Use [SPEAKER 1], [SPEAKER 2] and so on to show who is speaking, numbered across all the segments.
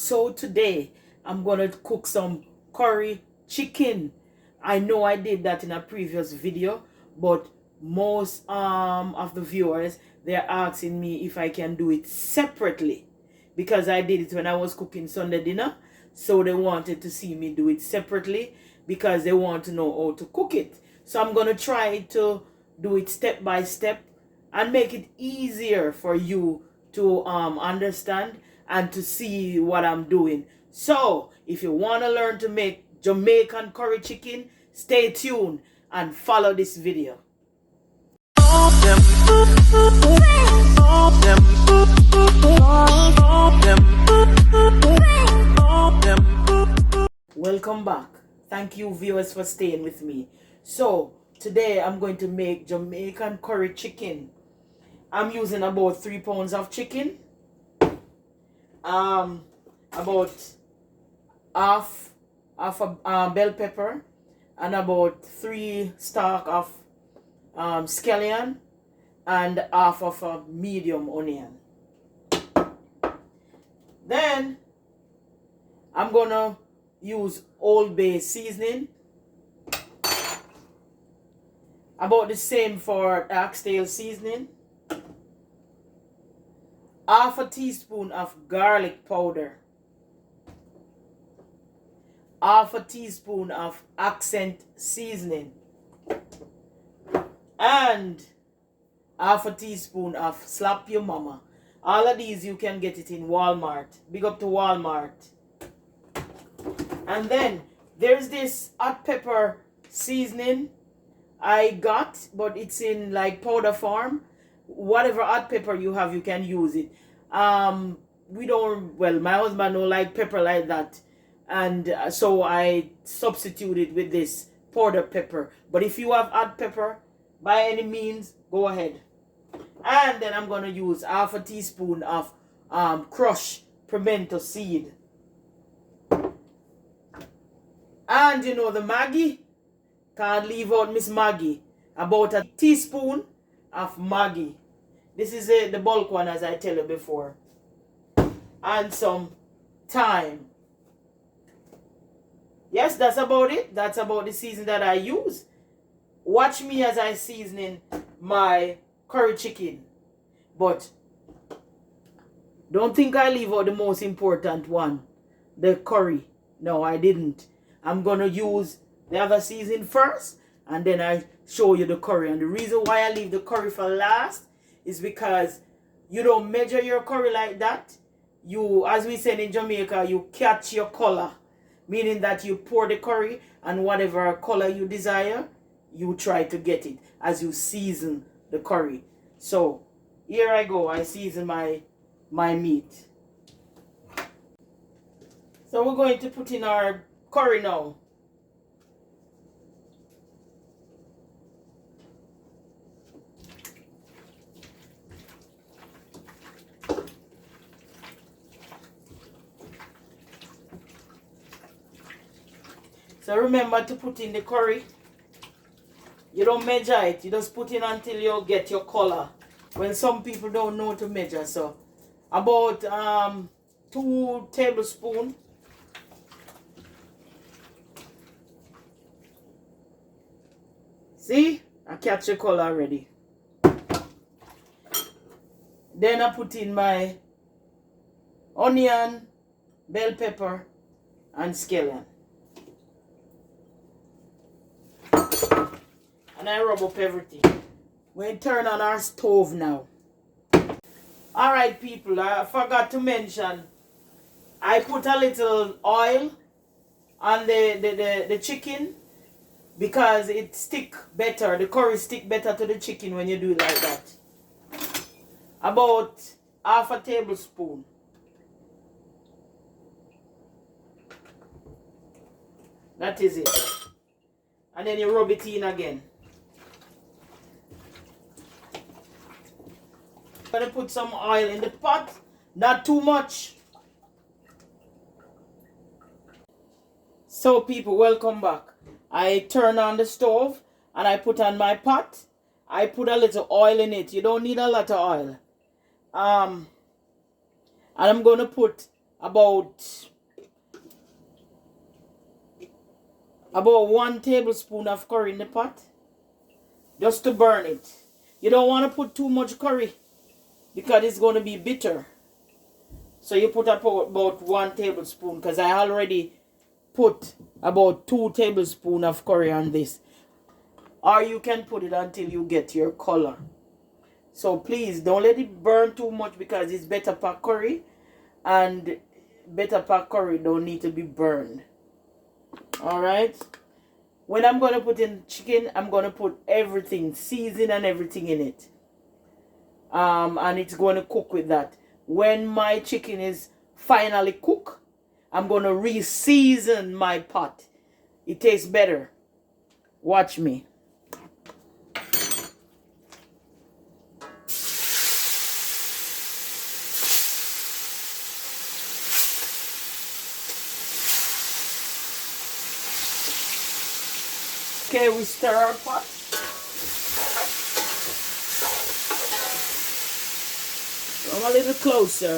[SPEAKER 1] So today I'm gonna cook some curry chicken. I know I did that in a previous video, but most of the viewers, they're asking me if I can do it separately because I did it when I was cooking Sunday dinner. So they wanted to see me do it separately because they want to know how to cook it. So I'm gonna try to do it step by step and make it easier for you to understand and to see what I'm doing. So if you want to learn to make Jamaican curry chicken, stay tuned and follow this video. Welcome back. Thank you viewers for staying with me. So today I'm going to make Jamaican curry chicken. I'm using about 3 pounds of chicken, about half a bell pepper, and about 3 stalk of scallion, and half of a medium onion. Then I'm gonna use Old Bay seasoning, about the same for oxtail seasoning, half a teaspoon of garlic powder, half a teaspoon of accent seasoning, and half a teaspoon of slap your mama. All of these you can get it in Walmart. Big up to Walmart. And then there's this hot pepper seasoning I got, but it's in like powder form. Whatever hot pepper you have, you can use it. We don't, well, my husband don't like pepper like that, and so I substituted with this powder pepper. But if you have hot pepper, by any means, go ahead. And then I'm gonna use half a teaspoon of crushed pimento seed. And you know the Maggi, can't leave out Miss Maggi. About a teaspoon of Maggi. This is the bulk one, as I tell you before. And some thyme. Yes, that's about it. That's about the season that I use. Watch me as I seasoning my curry chicken. But don't think I leave out the most important one, the curry. No, I didn't. I'm going to use the other seasoning first, and then I show you the curry. And the reason why I leave the curry for last is because you don't measure your curry like that. You, as we say in Jamaica, you catch your color, meaning that you pour the curry, and whatever color you desire, you try to get it as you season the curry. So here I go. I season my meat. So we're going to put in our curry now. So remember to put in the curry. You don't measure it. You just put in until you get your color. When some people don't know to measure. So about 2 tablespoons. See? I catch the color already. Then I put in my onion, bell pepper, and scallion. And I rub up everything. We turn on our stove now. Alright people, I forgot to mention, I put a little oil on the chicken because it stick better, the curry stick better to the chicken when you do it like that. About half a tablespoon. That is it. And then you rub it in again. I'm going to put some oil in the pot, not too much. So people, welcome back. I turn on the stove and I put on my pot. I put a little oil in it. You don't need a lot of oil. And I'm going to put about about 1 tablespoon of curry in the pot, just to burn it. You don't want to put too much curry because it's going to be bitter. So you put about 1 tablespoon, because I already put about 2 tablespoons of curry on this. Or you can put it until you get your color. So please don't let it burn too much, because it's better pack curry, and better pack curry don't need to be burned. Alright. When I'm going to put in chicken, I'm going to put everything, season and everything in it. And it's going to cook with that. When my chicken is finally cooked, I'm going to re-season my pot. It tastes better. Watch me. Okay, we stir our pot. Come a little closer.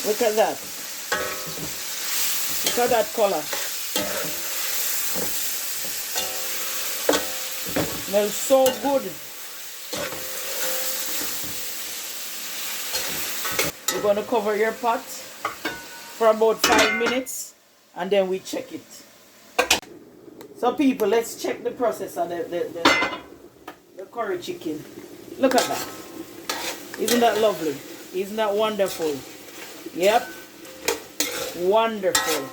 [SPEAKER 1] Look at that. Look at that color. Smells so good. You're going to cover your pot for about 5 minutes, and then we check it. So people, let's check the process of the curry chicken. Look at that. Isn't that lovely? Isn't that wonderful? Yep. Wonderful.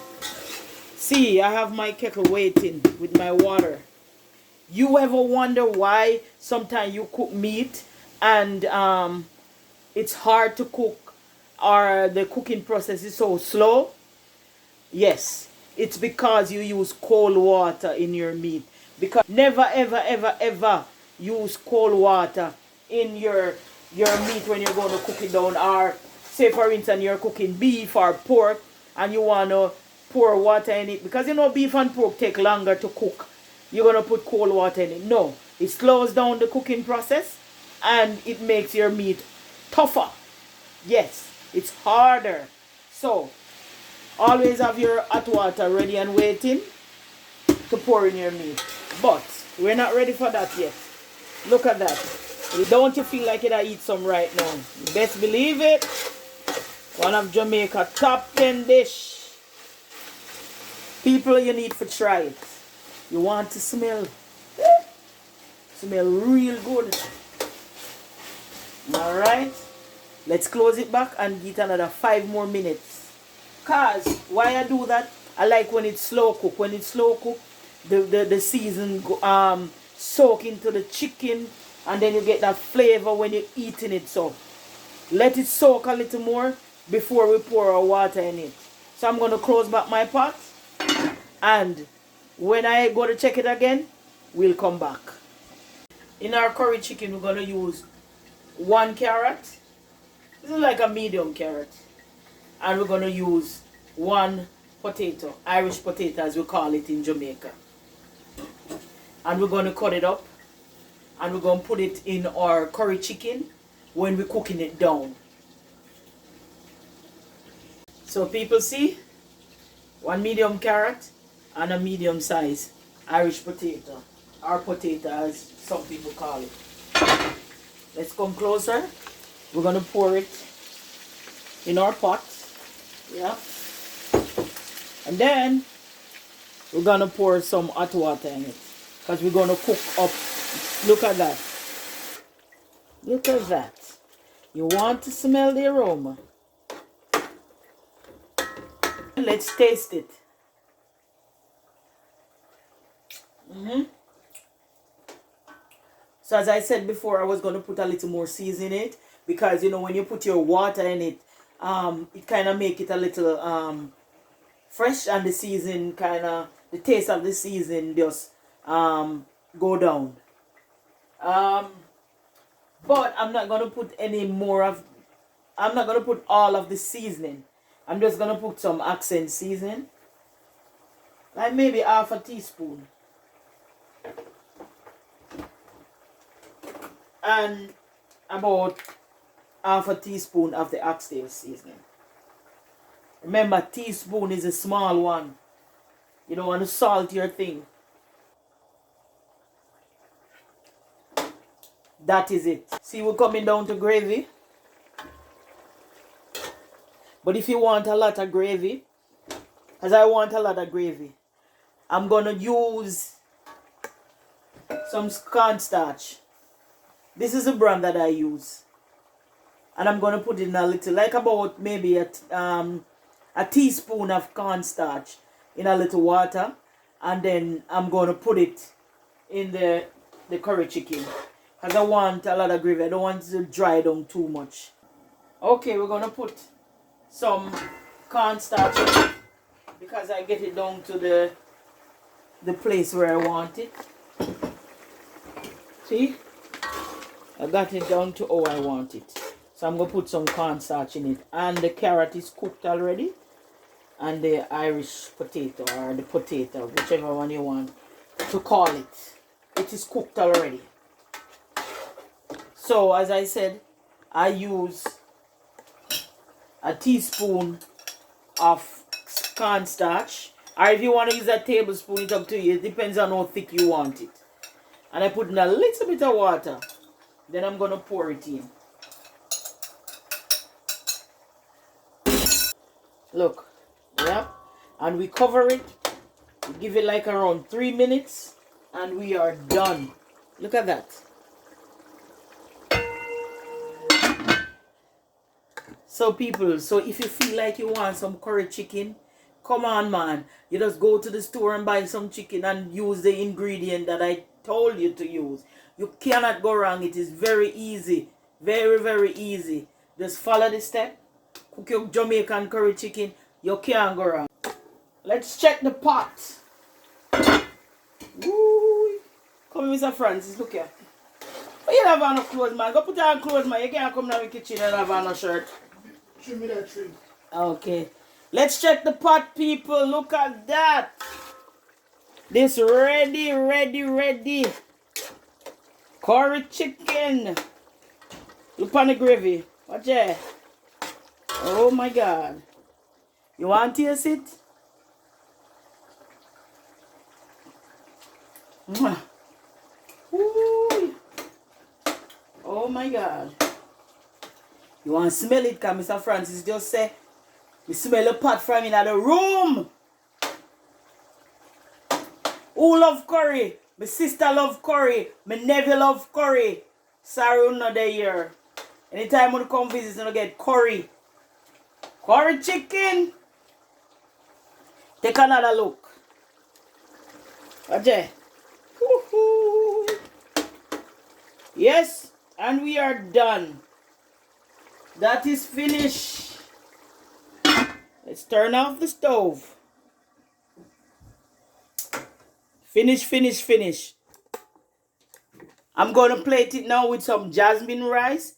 [SPEAKER 1] See, I have my kettle waiting with my water. You ever wonder why sometimes you cook meat and it's hard to cook, or the cooking process is so slow? Yes, it's because you use cold water in your meat. Because never ever ever ever use cold water in your meat when you're going to cook it down. Or say for instance you're cooking beef or pork and you want to pour water in it, because you know beef and pork take longer to cook. You're going to put cold water in it. No, it slows down the cooking process and it makes your meat tougher. Yes, it's harder. So always have your hot water ready and waiting to pour in your meat. But we're not ready for that yet. Look at that. Don't you feel like you'd eat some right now? You best believe it. One of Jamaica's top 10 dish. People, you need to try it. You want to smell. Smell real good. Alright. Let's close it back and get another 5 more minutes. Cause why I do that, I like when it's slow cook. When it's slow cook, the season soak into the chicken, and then you get that flavor when you're eating it. So let it soak a little more before we pour our water in it. So I'm going to close back my pot, and when I go to check it again, we'll come back. In our curry chicken, we're going to use 1 carrot. This is like a medium carrot. And we're going to use 1 potato, Irish potato as we call it in Jamaica. And we're going to cut it up, and we're going to put it in our curry chicken when we're cooking it down. So people see, 1 medium carrot and a medium size Irish potato, or potato as some people call it. Let's come closer. We're going to pour it in our pot. Yeah. And then we're going to pour some hot water in it, because we're going to cook up. Look at that. Look at that. You want to smell the aroma. Let's taste it. So as I said before, I was going to put a little more seasoning in it, because you know when you put your water in it, it kind of make it a little fresh, and the season kind of, the taste of the season just go down. But I'm not going to put any more of, I'm not going to put all of the seasoning. I'm just going to put some accent seasoning, like maybe half a teaspoon. And about half a teaspoon of the oxtail seasoning. Remember, teaspoon is a small one. You don't want to salt your thing. That is it. See, we're coming down to gravy. But if you want a lot of gravy, as I want a lot of gravy, I'm going to use some cornstarch. This is a brand that I use. And I'm going to put in a little, like about maybe a teaspoon of cornstarch in a little water. And then I'm going to put it in the curry chicken. Because I want a lot of gravy. I don't want it to dry down too much. Okay, we're going to put some cornstarch in it. Because I get it down to the place where I want it. See? I got it down to how I want it. So I'm going to put some cornstarch in it. And the carrot is cooked already. And the Irish potato or the potato, whichever one you want to call it. It is cooked already. So as I said, I use a teaspoon of cornstarch. Or if you want to use a tablespoon, it's up to you. It depends on how thick you want it. And I put in a little bit of water. Then I'm going to pour it in. Look. Yeah. And we cover it. We give it like around 3 minutes. And we are done. Look at that. So people, so if you feel like you want some curry chicken, come on man. You just go to the store and buy some chicken and use the ingredient that I told you to use. You cannot go wrong. It is very easy. Very, very easy. Just follow the step. Cook your Jamaican curry chicken. You can't go wrong. Let's check the pot. Woo. Come Mr. Francis, look here. Oh, you don't have no clothes, man. Go put on clothes, man. You can't come down the kitchen and have on a shirt.
[SPEAKER 2] Trim me that tree.
[SPEAKER 1] Okay. Let's check the pot, people. Look at that. This ready, ready, ready. Curry chicken. Look on the gravy. Watch it. Oh my God. You want to taste it? Mwah. Ooh. Oh my God. You want to smell it? Because Mr. Francis just say, we smell the pot from in the room. Who love curry? My sister love curry. My nephew love curry. Sorry, we're not there here. Anytime we come visit, you get curry. Curry chicken. Take another look. Ajay. Yes, and we are done. That is finished. Let's turn off the stove. Finish, finish, finish. I'm going to plate it now with some jasmine rice.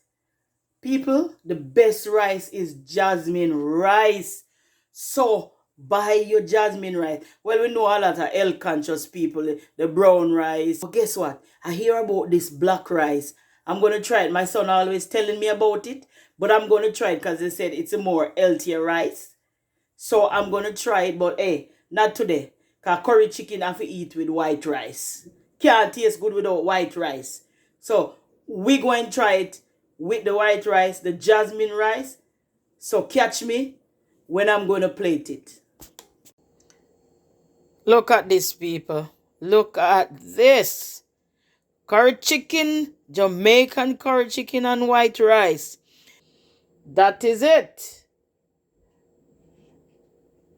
[SPEAKER 1] People, the best rice is jasmine rice. So, buy your jasmine rice. Well, we know a lot of health conscious people, the brown rice. But guess what? I hear about this black rice. I'm going to try it. My son always telling me about it. But I'm going to try it because they said it's a more healthier rice. So, I'm going to try it. But hey, not today. Because curry chicken I have to eat with white rice. Can't taste good without white rice. So, we're going to try it with the white rice, the jasmine rice. So, catch me when I'm going to plate it. Look at this, people. Look at this. Curry chicken, Jamaican curry chicken and white rice. That is it.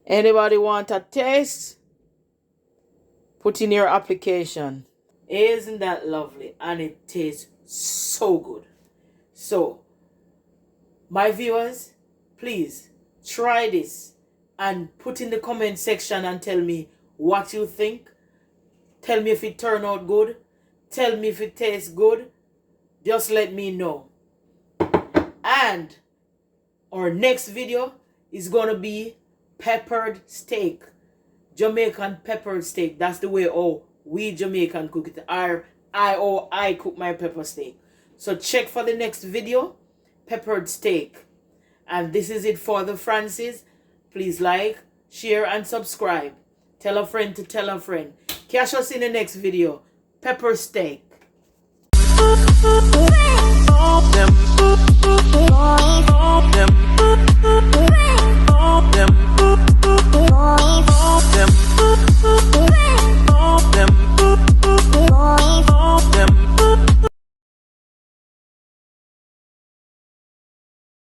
[SPEAKER 1] Anybody want a taste? Put in your application. Isn't that lovely? And it tastes so good. So, my viewers, please try this and put in the comment section and tell me what you think. Tell me if it turned out good. Tell me if it tastes good. Just let me know. And our next video is going to be peppered steak. Jamaican peppered steak. That's the way we Jamaican cook it. I cook my pepper steak. So check for the next video. Peppered steak. And this is it for the Francis. Please like, share, and subscribe. Tell a friend to tell a friend. Catch us in the next video. Pepper steak.
[SPEAKER 2] Them